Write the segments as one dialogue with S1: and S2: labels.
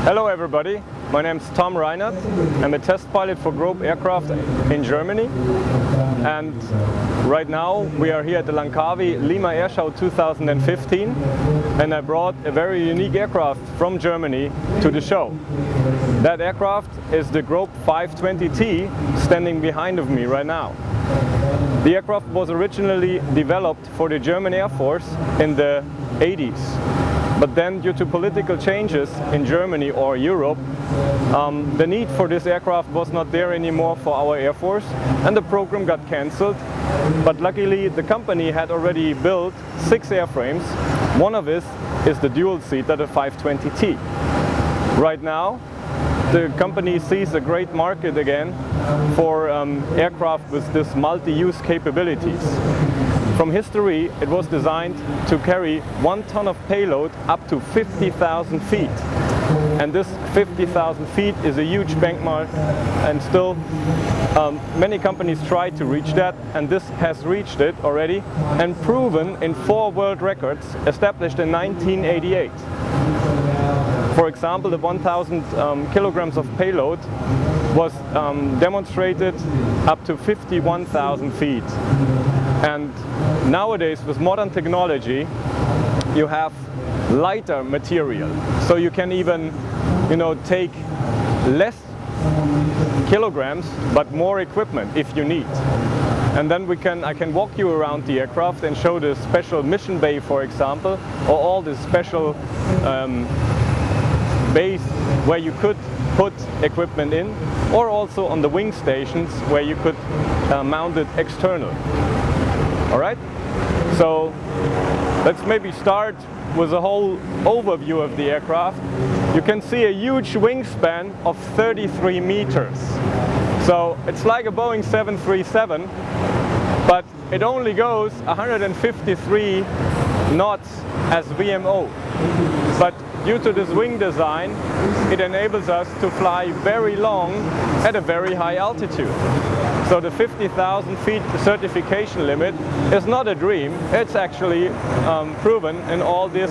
S1: Hello everybody, my name is Tom Reinert. I'm a test pilot for Grob aircraft in Germany, and right now we are here at the Langkawi Lima Airshow 2015, and I brought a very unique aircraft from Germany to the show. That aircraft is the Grob G520T standing behind of me right now. The aircraft was originally developed for the German Air Force in the 80s. But then, due to political changes in Germany or Europe, the need for this aircraft was not there anymore for our Air Force, and the program got cancelled. But luckily, the company had already built 6 airframes. One of it is the dual-seater, the G520T. Right now, the company sees a great market again for aircraft with this multi-use capabilities. From history, it was designed to carry 1 ton of payload up to 50,000 feet. And this 50,000 feet is a huge benchmark, and still many companies try to reach that, and this has reached it already and proven in 4 world records established in 1988. For example, the 1,000 kilograms of payload was demonstrated up to 51,000 feet. And nowadays, with modern technology, you have lighter material, so you can even, take less kilograms but more equipment if you need. And then I can walk you around the aircraft and show the special mission bay, for example, or all the special bays where you could put equipment in, or also on the wing stations where you could mount it external. Alright, so let's maybe start with a whole overview of the aircraft. You can see a huge wingspan of 33 meters. So it's like a Boeing 737, but it only goes 153 knots as VMO. But due to this wing design, it enables us to fly very long at a very high altitude. So the 50,000 feet certification limit is not a dream. It's actually proven in all these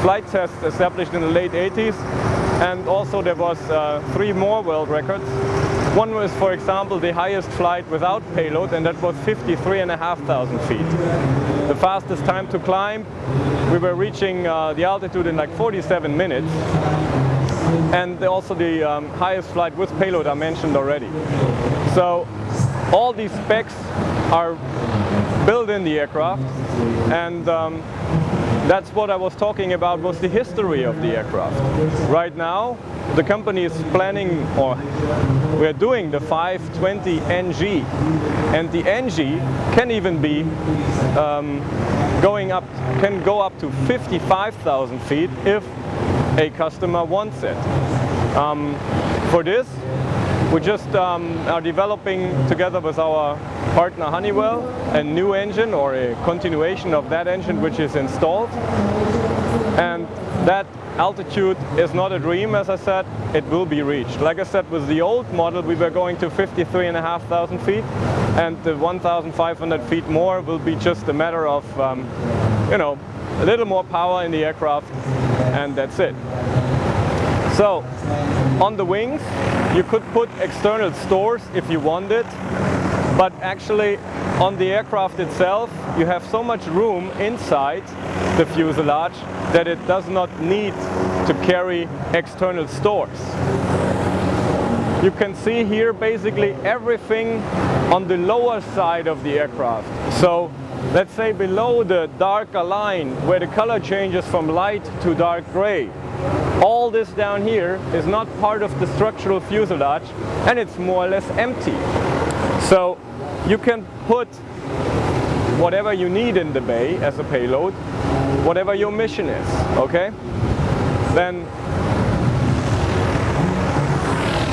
S1: flight tests established in the late 80s. And also there was 3 more world records. One was, for example, the highest flight without payload, and that was 53,500 feet. The fastest time to climb, we were reaching the altitude in like 47 minutes. And also the highest flight with payload I mentioned already. So all these specs are built in the aircraft, and that's what I was talking about, was the history of the aircraft. Right now, the company is planning, or we're doing the G520NG, and the NG can even be can go up to 55,000 feet if a customer wants it. For this, we just are developing together with our partner Honeywell a new engine, or a continuation of that engine which is installed. And that altitude is not a dream, as I said, it will be reached. Like I said, with the old model we were going to 53,500 feet, and the 1,500 feet more will be just a matter of a little more power in the aircraft, and that's it. So on the wings you could put external stores if you wanted, but actually on the aircraft itself you have so much room inside the fuselage that it does not need to carry external stores. You can see here basically everything on the lower side of the aircraft. So let's say below the darker line where the color changes from light to dark gray. All this down here is not part of the structural fuselage, and it's more or less empty. So you can put whatever you need in the bay as a payload, whatever your mission is, okay? Then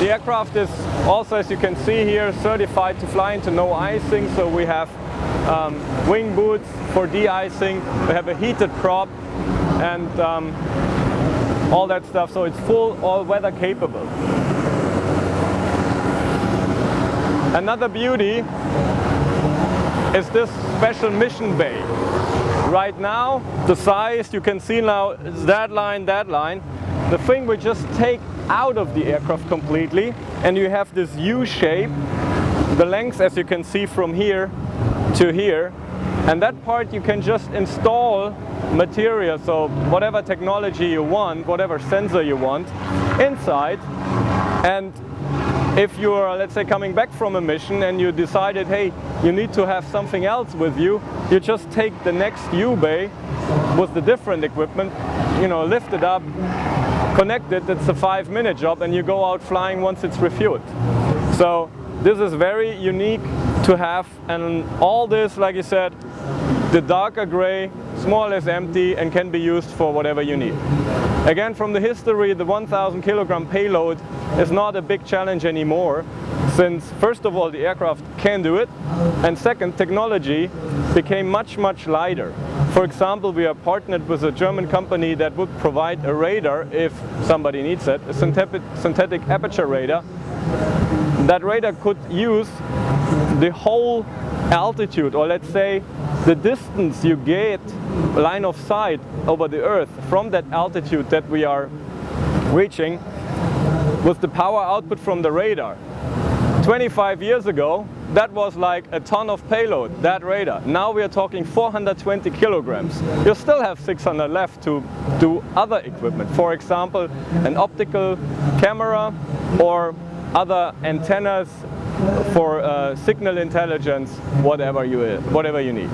S1: the aircraft is also, as you can see here, certified to fly into no icing. So we have wing boots for de-icing, we have a heated prop, and all that stuff, so it's full all-weather capable. Another beauty is this special mission bay. Right now, the size you can see now is that line, the thing we just take out of the aircraft completely, and you have this U shape, the length as you can see from here to here, and that part you can just install material, so whatever technology you want, whatever sensor you want inside. And if you're, let's say, coming back from a mission and you decided, hey, you need to have something else with you, you just take the next U-bay with the different equipment, you know, lift it up, connect it, it's a 5-minute job, and you go out flying once it's refueled. So this is very unique to have, and all this, like you said, the darker gray, more or less empty, and can be used for whatever you need. Again, from the history, the 1,000 kilogram payload is not a big challenge anymore, since first of all the aircraft can do it, and second, technology became much lighter. For example, we are partnered with a German company that would provide a radar if somebody needs it, a synthetic aperture radar. That radar could use the whole altitude, or let's say the distance you get line of sight over the Earth from that altitude that we are reaching with the power output from the radar. 25 years ago, that was like a ton of payload, that radar. Now we are talking 420 kilograms. You still have 600 left to do other equipment. For example, an optical camera or other antennas for signal intelligence, whatever you need.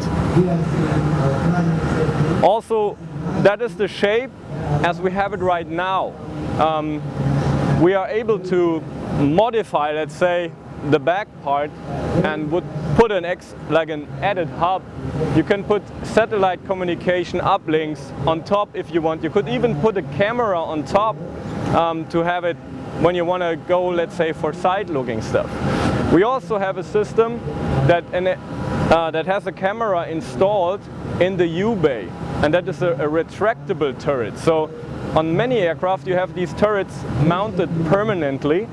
S1: Also, that is the shape as we have it right now. We are able to modify, let's say, the back part and would put like an added hub. You can put satellite communication uplinks on top if you want. You could even put a camera on top to have it when you want to go, let's say, for side-looking stuff. We also have a system that has a camera installed in the U-bay, and that is a retractable turret. So on many aircraft you have these turrets mounted permanently,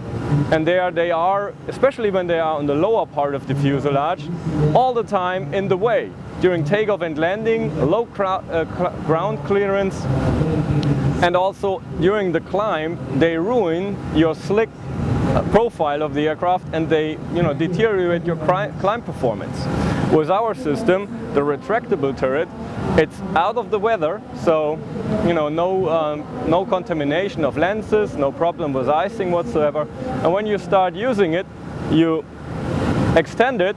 S1: and they are, especially when they are on the lower part of the fuselage, all the time in the way. During takeoff and landing, low ground clearance, and also during the climb, they ruin your slick profile of the aircraft, and they deteriorate your climb performance. With our system, the retractable turret, it's out of the weather, so no contamination of lenses, no problem with icing whatsoever. And when you start using it, you extend it,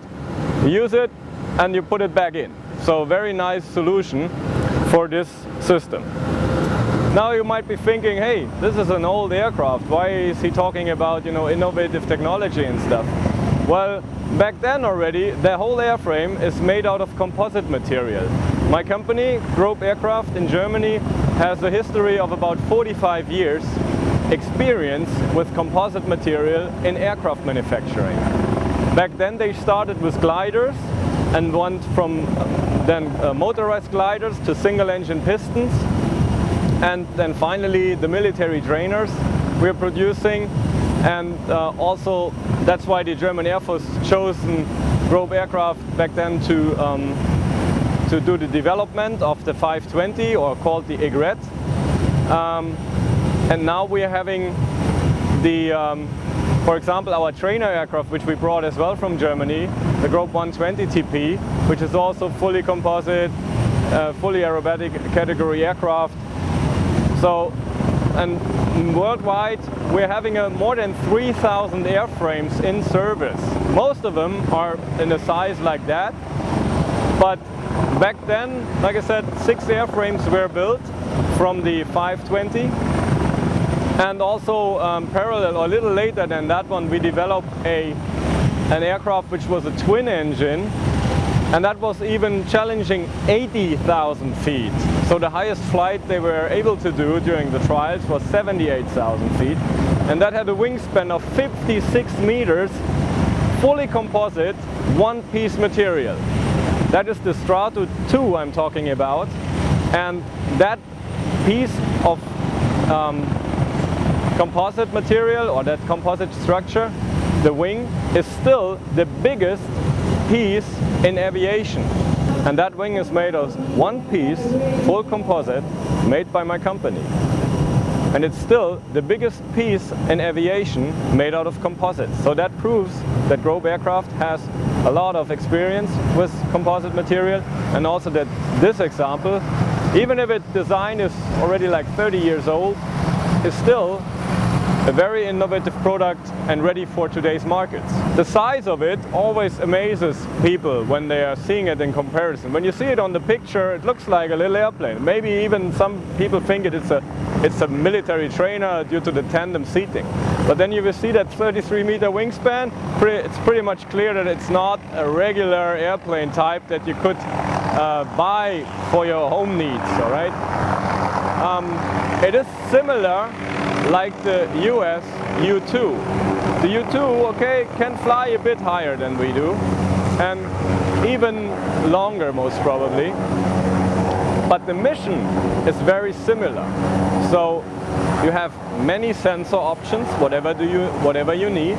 S1: use it, and you put it back in. So very nice solution for this system. Now you might be thinking, hey, this is an old aircraft, why is he talking about innovative technology and stuff? Well, back then already, the whole airframe is made out of composite material. My company, Grob Aircraft in Germany, has a history of about 45 years experience with composite material in aircraft manufacturing. Back then they started with gliders and went from motorized gliders to single engine pistons, and then finally the military trainers we're producing. And also that's why the German Air Force chose Grob Aircraft back then to do the development of the 520, or called the Egret. And now we are having the, for example, our trainer aircraft, which we brought as well from Germany, the Grob 120T, which is also fully composite, fully aerobatic category aircraft. So, and worldwide, we're having more than 3,000 airframes in service. Most of them are in a size like that, but back then, like I said, 6 airframes were built from the 520, and also parallel, or a little later than that one, we developed an aircraft which was a twin engine, and that was even challenging 80,000 feet. So the highest flight they were able to do during the trials was 78,000 feet, and that had a wingspan of 56 meters, fully composite, one-piece material. That is the Strato 2 I'm talking about, and that piece of composite material, or that composite structure, the wing, is still the biggest piece in aviation. And that wing is made of one piece, full composite, made by my company. and it's still the biggest piece in aviation made out of composites. So that proves that Grob Aircraft has a lot of experience with composite material, and also that this example, even if its design is already like 30 years old, is still a very innovative product and ready for today's markets. The size of it always amazes people when they are seeing it in comparison. When you see it on the picture, it looks like a little airplane. Maybe even some people think it's a military trainer due to the tandem seating. But then you will see that 33-meter wingspan, it's pretty much clear that it's not a regular airplane type that you could buy for your home needs, all right? It is similar like the US U2. The U2, okay, can fly a bit higher than we do, and even longer most probably. But the mission is very similar. So you have many sensor options, whatever you need,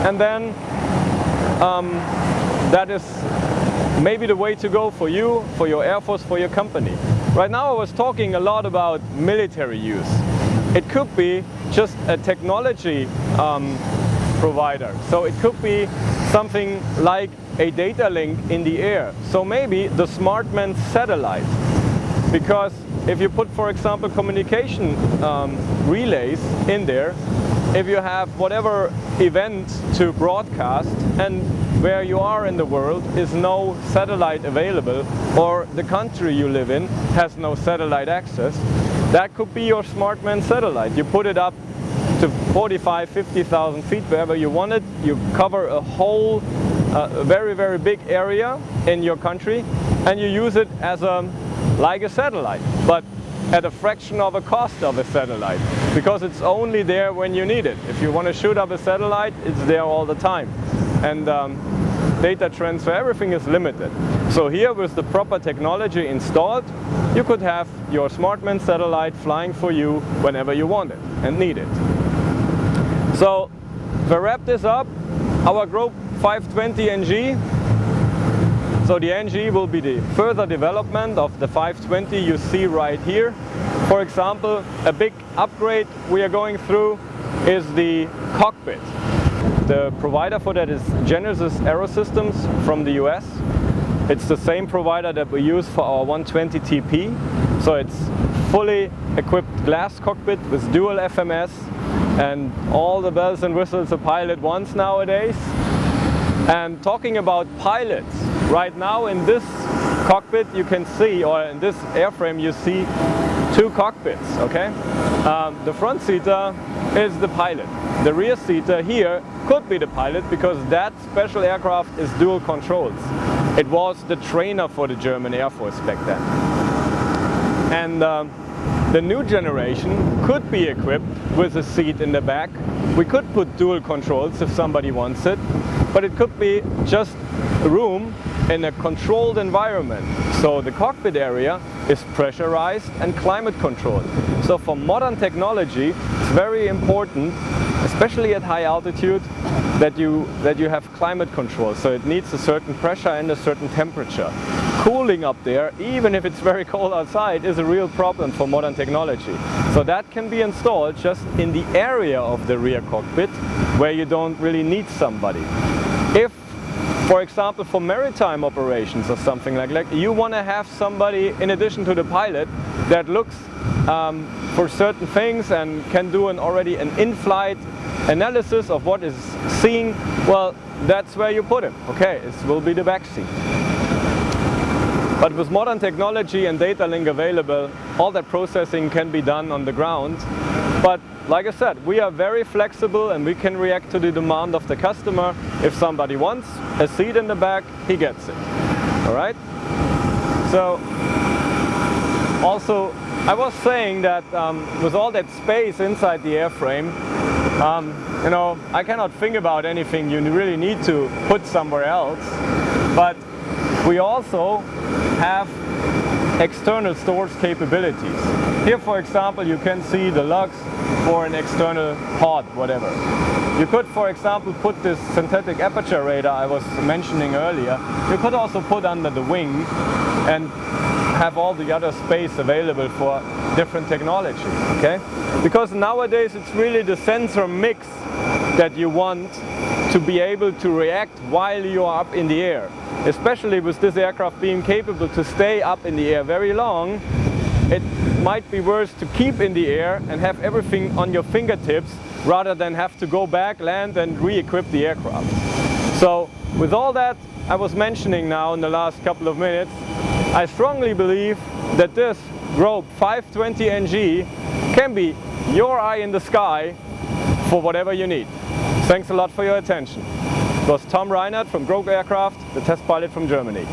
S1: and then that is maybe the way to go for you, for your Air Force, for your company. Right now I was talking a lot about military use. It could be just a technology provider. So it could be something like a data link in the air. So maybe the SmartMan satellite. Because if you put, for example, communication relays in there, if you have whatever event to broadcast and where you are in the world is no satellite available, or the country you live in has no satellite access, that could be your SmartMan satellite. You put it up to 45, 50,000 feet, wherever you want it. You cover a whole very, very big area in your country, and you use it as like a satellite, but at a fraction of a cost of a satellite, because it's only there when you need it. If you want to shoot up a satellite, it's there all the time. And data transfer, everything is limited. So here, with the proper technology installed, you could have your SmartMan satellite flying for you whenever you want it and need it. So to wrap this up, our Grob 520 NG. So the NG will be the further development of the 520 you see right here. For example, a big upgrade we are going through is the cockpit. The provider for that is Genesis Aerosystems from the US. It's the same provider that we use for our 120TP. So it's fully equipped glass cockpit with dual FMS and all the bells and whistles a pilot wants nowadays. And talking about pilots, right now in this cockpit you can see, or in this airframe you see two cockpits, okay? The front seater is the pilot. The rear seater here could be the pilot, because that special aircraft is dual controls. It was the trainer for the German Air Force back then. And the new generation could be equipped with a seat in the back. We could put dual controls if somebody wants it, but it could be just room in a controlled environment. So the cockpit area is pressurized and climate controlled. So for modern technology, it's very important, especially at high altitude, that you have climate control. So it needs a certain pressure and a certain temperature. Cooling up there, even if it's very cold outside, is a real problem for modern technology. So that can be installed just in the area of the rear cockpit, where you don't really need somebody. If, for example, for maritime operations or something like that, you want to have somebody in addition to the pilot that looks for certain things and can do already an in-flight analysis of what is seen, well, that's where you put him. Okay, it will be the back seat. But with modern technology and data link available, all that processing can be done on the ground. But like I said, we are very flexible and we can react to the demand of the customer. If somebody wants a seat in the back, he gets it. All right? So, also, I was saying that with all that space inside the airframe, you know, I cannot think about anything you really need to put somewhere else. But we also have external storage capabilities. Here, for example, you can see the lugs for an external pod, whatever. You could, for example, put this synthetic aperture radar I was mentioning earlier. You could also put under the wing and have all the other space available for different technology, okay? Because nowadays it's really the sensor mix that you want to be able to react while you are up in the air. Especially with this aircraft being capable to stay up in the air very long, it might be worse to keep in the air and have everything on your fingertips rather than have to go back, land and re-equip the aircraft. So with all that I was mentioning now in the last couple of minutes, I strongly believe that this Grob 520NG can be your eye in the sky for whatever you need. Thanks a lot for your attention. It was Tom Reinert from Grob Aircraft, the test pilot from Germany.